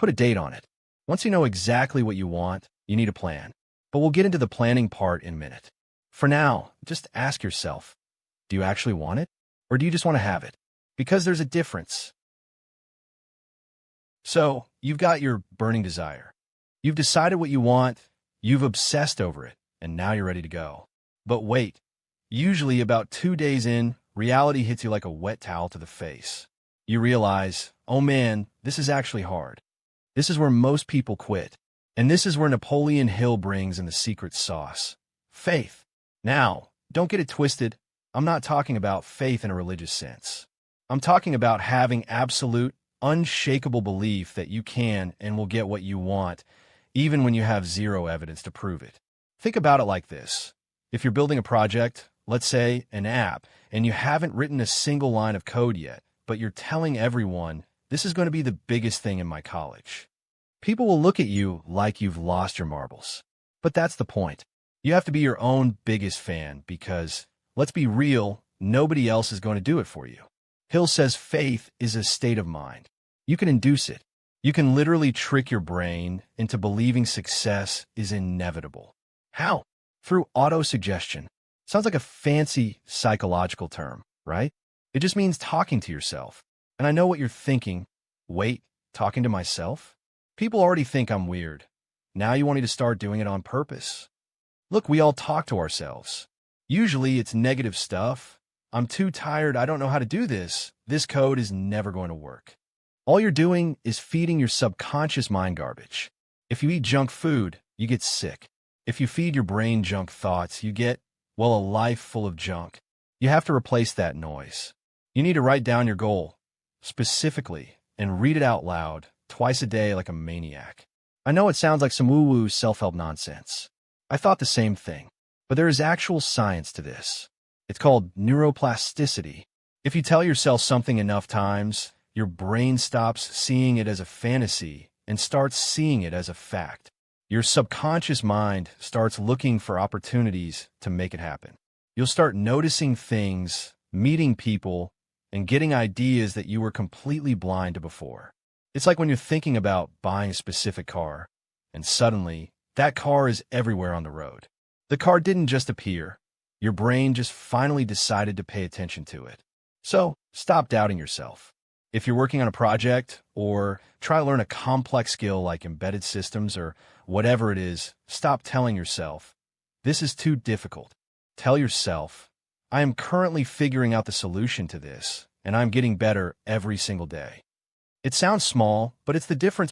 Put a date on it. Once you know exactly what you want, you need a plan. But we'll get into the planning part in a minute. For now, just ask yourself, do you actually want it? Or do you just want to have it? Because there's a difference. So, you've got your burning desire. You've decided what you want, you've obsessed over it, and now you're ready to go. But wait, usually about 2 days in, reality hits you like a wet towel to the face. You realize, oh man, this is actually hard. This is where most people quit. And this is where Napoleon Hill brings in the secret sauce. Faith. Now, don't get it twisted. I'm not talking about faith in a religious sense. I'm talking about having absolute, unshakable belief that you can and will get what you want, even when you have zero evidence to prove it. Think about it like this. If you're building a project, let's say an app, and you haven't written a single line of code yet, but you're telling everyone, this is going to be the biggest thing in my college. People will look at you like you've lost your marbles. But that's the point. You have to be your own biggest fan because, let's be real, nobody else is going to do it for you. Hill says faith is a state of mind. You can induce it. You can literally trick your brain into believing success is inevitable. How? Through autosuggestion. Sounds like a fancy psychological term, right? It just means talking to yourself. And I know what you're thinking. Wait, talking to myself? People already think I'm weird. Now you want me to start doing it on purpose? Look, we all talk to ourselves. Usually it's negative stuff. I'm too tired, I don't know how to do this. This code is never going to work. All you're doing is feeding your subconscious mind garbage. If you eat junk food, you get sick. If you feed your brain junk thoughts, you get, well, a life full of junk. You have to replace that noise. You need to write down your goal, specifically, and read it out loud, twice a day like a maniac. I know it sounds like some woo-woo self-help nonsense. I thought the same thing, but there is actual science to this. It's called neuroplasticity. If you tell yourself something enough times, your brain stops seeing it as a fantasy and starts seeing it as a fact. Your subconscious mind starts looking for opportunities to make it happen. You'll start noticing things, meeting people, and getting ideas that you were completely blind to before. It's like when you're thinking about buying a specific car, and suddenly, that car is everywhere on the road. The car didn't just appear. Your brain just finally decided to pay attention to it. So, stop doubting yourself. If you're working on a project, or try to learn a complex skill like embedded systems or whatever it is, stop telling yourself, this is too difficult. Tell yourself, I am currently figuring out the solution to this, and I'm getting better every single day. It sounds small, but it's the difference